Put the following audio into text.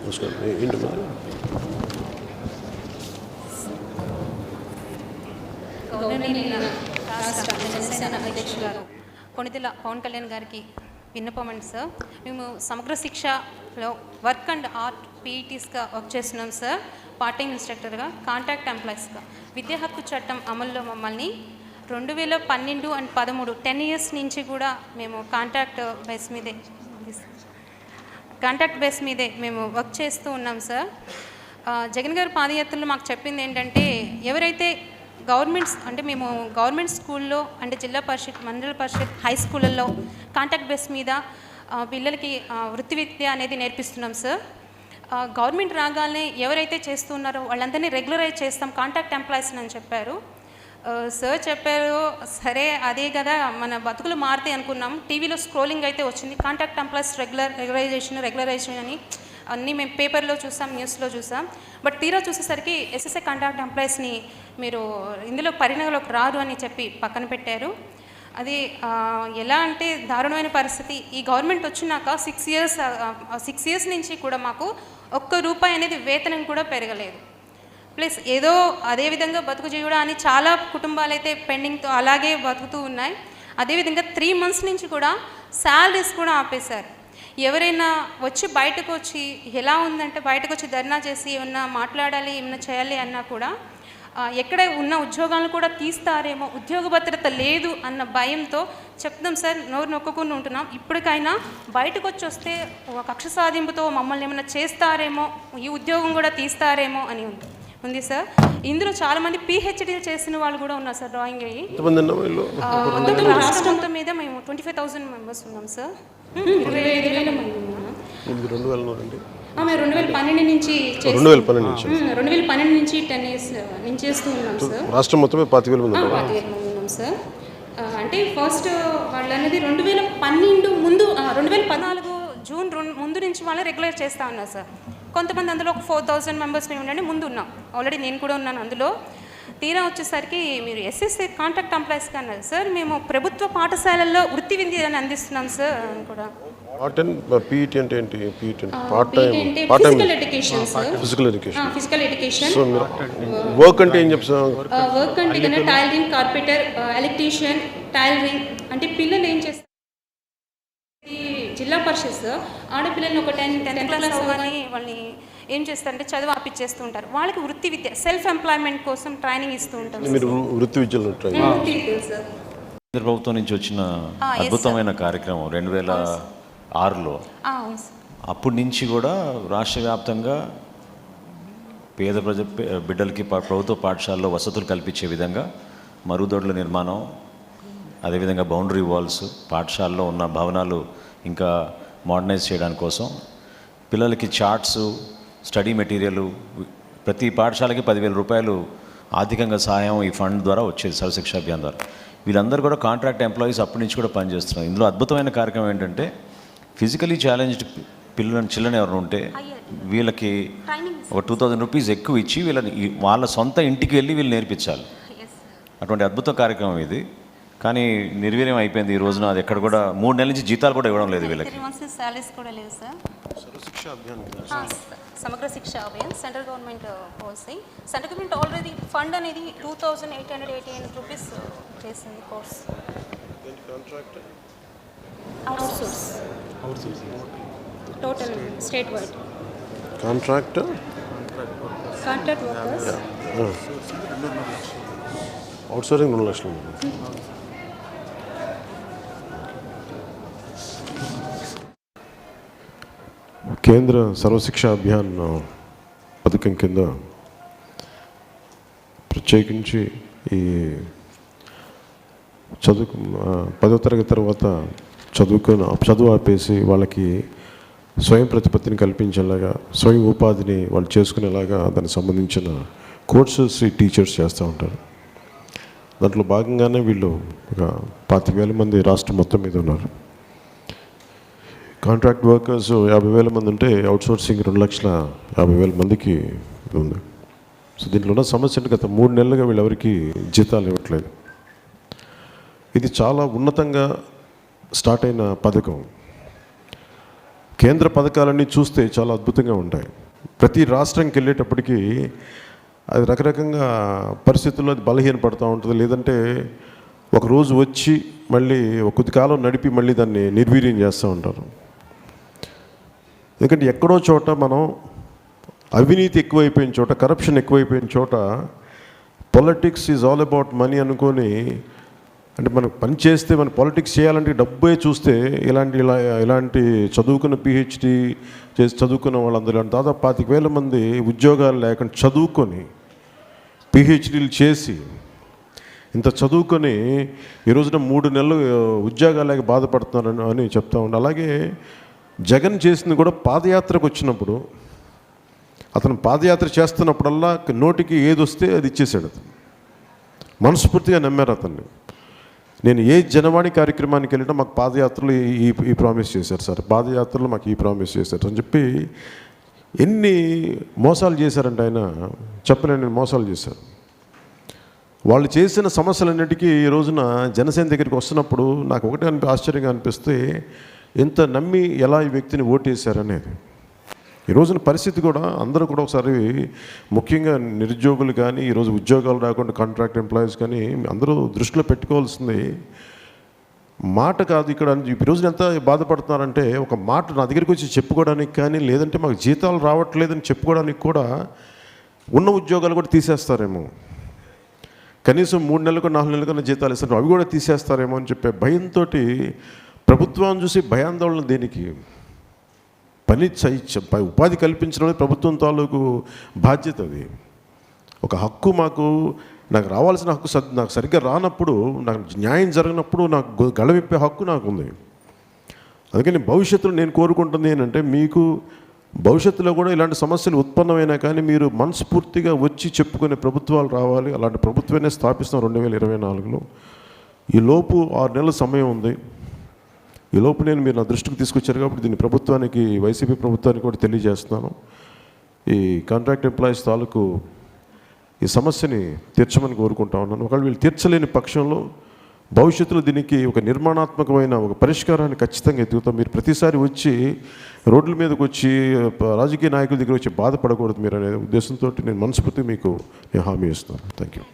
నమస్కారం. ఏంటి మరి రాష్ట్ర జనసేన అధ్యక్షులు గారు కొణిదెల పవన్ కళ్యాణ్ గారికి విన్నపమండి సార్. మేము సమగ్ర శిక్షలో వర్క్ అండ్ ఆర్ట్ పీఈటీస్గా వర్క్ చేస్తున్నాం సార్. పార్ట్ టైం ఇన్స్ట్రక్టర్గా, కాంట్రాక్ట్ ఎంప్లాయీస్గా. విద్యా హక్కు చట్టం అమల్లో మమ్మల్ని 2012 అండ్ 13 10 years నుంచి కూడా మేము కాంట్రాక్ట్ బేస్ మీదే మేము వర్క్ చేస్తూ ఉన్నాం సార్. జగన్ గారి పాదయాత్రలో మాకు చెప్పింది ఏంటంటే, ఎవరైతే గవర్నమెంట్స్ అంటే మేము గవర్నమెంట్ స్కూల్లో అంటే జిల్లా పరిషత్, మండల పరిషత్, హై స్కూళ్ళల్లో కాంట్రాక్ట్ బేస్ మీద పిల్లలకి వృత్తి విద్య అనేది నేర్పిస్తున్నాం సార్. గవర్నమెంట్ రాగానే ఎవరైతే చేస్తున్నారో వాళ్ళందరినీ రెగ్యులరైజ్ చేస్తాం కాంట్రాక్ట్ ఎంప్లాయీస్ అని చెప్పారు సార్. చెప్పారు, సరే అదే కదా మన బతుకులు మారుతాయి అనుకున్నాం. టీవీలో స్క్రోలింగ్ అయితే వచ్చింది, కాంట్రాక్ట్ ఎంప్లాయీస్ రెగ్యులరైజేషన్ అని అన్నీ మేము పేపర్లో చూసాం, న్యూస్లో చూసాం. బట్ తీరా చూసేసరికి ఎస్ఎస్ఏ కాంట్రాక్ట్ ఎంప్లాయీస్ని మీరు ఇందులో పరిగణలోకి రారు అని చెప్పి పక్కన పెట్టారు. అది ఎలా అంటే దారుణమైన పరిస్థితి. ఈ గవర్నమెంట్ వచ్చినాక 6 years నుంచి కూడా మాకు ₹1 అనేది వేతనం కూడా పెరగలేదు. ప్లస్ ఏదో అదేవిధంగా బతుకు జీవుడా అని చాలా కుటుంబాలు అయితే పెండింగ్తో అలాగే బతుకుతూ ఉన్నాయి. అదేవిధంగా 3 months నుంచి కూడా శాలరీస్ కూడా ఆపేశారు. ఎవరైనా వచ్చి బయటకు వచ్చి ఎలా ఉందంటే బయటకు వచ్చి ధర్నా చేసి ఏమన్నా మాట్లాడాలి, ఏమన్నా చేయాలి అన్నా కూడా ఎక్కడ ఉన్న ఉద్యోగాలను కూడా తీస్తారేమో, ఉద్యోగ భద్రత లేదు అన్న భయంతో చెప్తాం సార్, నోరు నొక్కకుండా ఉంటున్నాం. ఇప్పటికైనా బయటకు వచ్చి వస్తే కక్ష సాధింపుతో మమ్మల్ని ఏమైనా చేస్తారేమో, ఈ ఉద్యోగం కూడా తీస్తారేమో అని ఉంది సార్. ఇందులో చాలామంది PhD చేసిన వాళ్ళు కూడా ఉన్నారు సార్. డ్రాయింగ్ అయ్యి రాష్ట్రంతో మీద మేము 25,000 members ఉన్నాం సార్. 25,000 మంది ఉన్నాం. 2012 నుంచి 10 years నుంచి చేస్తూ ఉన్నాం సార్. రాష్ట్రం మొత్తమే 25,000 మంది ఉన్నాం సార్. అంటే ఫస్ట్ వాళ్ళు అనేది 2012 ముందు 2014 జూన్ ముందు నుంచి వాళ్ళు రెగ్యులర్ చేస్తూ ఉన్నారు సార్. కొంతమంది అందులో ఒక 4,000 members మేము ఉండండి ముందు ఉన్నాం. ఆల్రెడీ నేను కూడా ఉన్నాను అందులో. తీరా వచ్చేసరికి మీరు ఎస్ఎస్ఏ కాంట్రాక్ట్ ఎంప్లాయీస్గా అన్నారు సార్. మేము ప్రభుత్వ పాఠశాలల్లో వృత్తి విద్యను అందిస్తున్నాం సార్. కూడా physical education sir. Physical education work అంటే ఏం చెప్తారు? వర్క్ అంటే కన్నా టైలరింగ్, కార్పెంటర్, ఎలక్ట్రీషియన్, టైలరింగ్ అంటే పిల్లలు ఏం చేస్తారు, జిల్లా పరిషత్ ఆడపిల్లల్ని ఒక 10th class కానీ వాళ్ళని ఏం చేస్తారంటే చదువు ఆపిచ్చేస్తూ ఉంటారు. వాళ్ళకి వృత్తి విద్య సెల్ఫ్ ఎంప్లాయ్మెంట్ కోసం ట్రైనింగ్ ఇస్తూ ఉంటారు. వృత్తి విద్యలో సార్ కేంద్ర ప్రభుత్వం నుంచి వచ్చిన అద్భుతమైన కార్యక్రమం 2006లో. అప్పటి నుంచి కూడా రాష్ట్ర వ్యాప్తంగా పేద బిడ్డలకి ప్రభుత్వ పాఠశాలలో వసతులు కల్పించే విధంగా మరుగుదొడ్ల నిర్మాణం, అదేవిధంగా బౌండరీ వాల్స్, పాఠశాలలో ఉన్న భవనాలు ఇంకా మోడర్నైజ్ చేయడానికి కోసం పిల్లలకి చార్ట్స్, స్టడీ మెటీరియల్, ప్రతి పాఠశాలకి ₹10,000 ఆర్థికంగా సహాయం ఈ ఫండ్ ద్వారా వచ్చేది, సర్వశిక్ష అభియాన్ ద్వారా. వీళ్ళందరూ కూడా కాంట్రాక్ట్ ఎంప్లాయీస్ అప్పటి నుంచి కూడా పనిచేస్తున్నారు. ఇందులో అద్భుతమైన కార్యక్రమం ఏంటంటే, ఫిజికలీ ఛాలెంజ్డ్ చిల్డ్రన్ ఎవరు ఉంటే వీళ్ళకి ఒక ₹2,000 ఎక్కువ ఇచ్చి వీళ్ళని వాళ్ళ సొంత ఇంటికి వెళ్ళి వీళ్ళు నేర్పించాలి. అటువంటి అద్భుత కార్యక్రమం ఇది. కానీ నిర్వీర్యం అయిపోయింది ఈ రోజున. అది ఎక్కడ కూడా 3 నెలల నుంచి జీతాలు కూడా ఇవ్వడం లేదు వీళ్ళకి. సాలరీస్ కూడా లేవు సార్. సమగ్ర శిక్ష Abhiyan central government policy. Central government already fund అనేది ₹2,889 చేసింది course. Outsource total state wide contract workers outsourcing 2 లక్షలు. కేంద్ర సర్వశిక్ష అభియాన్ పథకం కింద ప్రత్యేకించి ఈ చదువు 10వ తరగతి తర్వాత చదువు ఆపేసి వాళ్ళకి స్వయం ప్రతిపత్తిని కల్పించేలాగా, స్వయం ఉపాధిని వాళ్ళు చేసుకునేలాగా దానికి సంబంధించిన కోర్సెస్ ఈ టీచర్స్ చేస్తూ ఉంటారు. దాంట్లో భాగంగానే వీళ్ళు ఒక 25,000 మంది రాష్ట్రం మొత్తం మీద ఉన్నారు. కాంట్రాక్ట్ వర్కర్స్ 50,000 మంది ఉంటే అవుట్సోర్సింగ్ 2,50,000 మందికి ఉంది. సో దీంట్లో ఉన్న సమస్య అంటే గత 3 నెలలుగా వీళ్ళెవరికి జీతాలు ఇవ్వట్లేదు. ఇది చాలా ఉన్నతంగా స్టార్ట్ అయిన పథకం. కేంద్ర పథకాలన్నీ చూస్తే చాలా అద్భుతంగా ఉంటాయి. ప్రతి రాష్ట్రంకి వెళ్ళేటప్పటికీ అది రకరకంగా పరిస్థితుల్లో అది బలహీనపడుతూ ఉంటుంది. లేదంటే ఒకరోజు వచ్చి మళ్ళీ ఒక కొద్ది కాలం నడిపి మళ్ళీ దాన్ని నిర్వీర్యం చేస్తూ ఉంటారు. ఎందుకంటే ఎక్కడో చోట మనం అవినీతి ఎక్కువైపోయిన చోట, కరప్షన్ ఎక్కువైపోయిన చోట politics is all about money అనుకొని, అంటే మనం పని చేస్తే మన పాలిటిక్స్ చేయాలంటే డబ్బే చూస్తే ఇలాంటి చదువుకున్న పిహెచ్డి చేసి చదువుకున్న వాళ్ళందరూ దాదాపు 25,000 మంది ఉద్యోగాలు లేకుండా చదువుకొని పిహెచ్డీలు చేసి ఇంత చదువుకొని ఈ రోజున 3 నెలలు ఉద్యోగాలు లేక బాధపడుతున్నారు అని చెప్తా ఉండే. అలాగే జగన్ చేసింది కూడా పాదయాత్రకు వచ్చినప్పుడు, అతను పాదయాత్ర చేస్తున్నప్పుడల్లా నోటికి ఏది వస్తే అది ఇచ్చేసాడు. అతను మనస్ఫూర్తిగా నమ్మారు అతన్ని. నేను ఏ జనవాణి కార్యక్రమానికి వెళ్ళినా మాకు పాదయాత్రలు ఈ ప్రామిస్ చేశారు సార్, పాదయాత్రలు మాకు ఈ ప్రామిస్ చేశారు అని చెప్పి ఎన్ని మోసాలు చేశారంటే ఆయన చెప్పలేని మోసాలు చేశారు. వాళ్ళు చేసిన సమస్యలన్నిటికీ ఈ రోజున జనసేన దగ్గరికి వస్తున్నప్పుడు నాకు ఒకటే ఆశ్చర్యంగా అనిపిస్తే, ఎంత నమ్మి ఎలా ఈ వ్యక్తిని ఓటేశారనేది. ఈ రోజున పరిస్థితి కూడా అందరూ కూడా ఒకసారి, ముఖ్యంగా నిరుద్యోగులు కానీ, ఈరోజు ఉద్యోగాలు రాకుండా కాంట్రాక్ట్ ఎంప్లాయీస్ కానీ అందరూ దృష్టిలో పెట్టుకోవాల్సింది మాట కాదు. ఇక్కడ ఈ రోజున ఎంత బాధపడుతున్నారంటే, ఒక మాట నా దగ్గరికి వచ్చి చెప్పుకోవడానికి కానీ, లేదంటే మాకు జీతాలు రావట్లేదని చెప్పుకోవడానికి కూడా ఉన్న ఉద్యోగాలు కూడా తీసేస్తారేమో, కనీసం 3 నెలలకు 4 నెలలకు జీతాలు ఇస్తారు, అవి కూడా తీసేస్తారేమో అని చెప్పే భయంతో ప్రభుత్వాన్ని చూసి భయాందోళన దేనికి? ఉపాధి కల్పించడం ప్రభుత్వం తాలూకు బాధ్యత. అది ఒక హక్కు. నాకు రావాల్సిన హక్కు నాకు సరిగ్గా రానప్పుడు, నాకు న్యాయం జరిగినప్పుడు నాకు గళవిప్పే హక్కు నాకు ఉంది. అందుకని భవిష్యత్తులో నేను కోరుకుంటుంది ఏంటంటే, మీకు భవిష్యత్తులో కూడా ఇలాంటి సమస్యలు ఉత్పన్నమైనా కానీ మీరు మనస్ఫూర్తిగా వచ్చి చెప్పుకునే ప్రభుత్వాలు రావాలి. అలాంటి ప్రభుత్వాన్ని స్థాపిస్తాం 2024లో. ఈలోపు 6 నెలల సమయం ఉంది. ఈలోపు మీరు నా దృష్టికి తీసుకొచ్చారు కాబట్టి దీన్ని ప్రభుత్వానికి, వైసీపీ ప్రభుత్వానికి కూడా తెలియజేస్తున్నాను. ఈ కాంట్రాక్ట్ ఎంప్లాయీస్ తాలూకు ఈ సమస్యని తీర్చమని కోరుకుంటా ఉన్నాను. ఒకవేళ వీళ్ళు తీర్చలేని పక్షంలో భవిష్యత్తులో దీనికి ఒక నిర్మాణాత్మకమైన ఒక పరిష్కారాన్ని ఖచ్చితంగా ఎత్తుకుతాం. మీరు ప్రతిసారి వచ్చి రోడ్ల మీదకి వచ్చి రాజకీయ నాయకుల దగ్గర వచ్చి బాధపడకూడదు మీరు అనే ఉద్దేశంతో నేను మనస్ఫూర్తిగా మీకు హామీ ఇస్తాను. Thank you.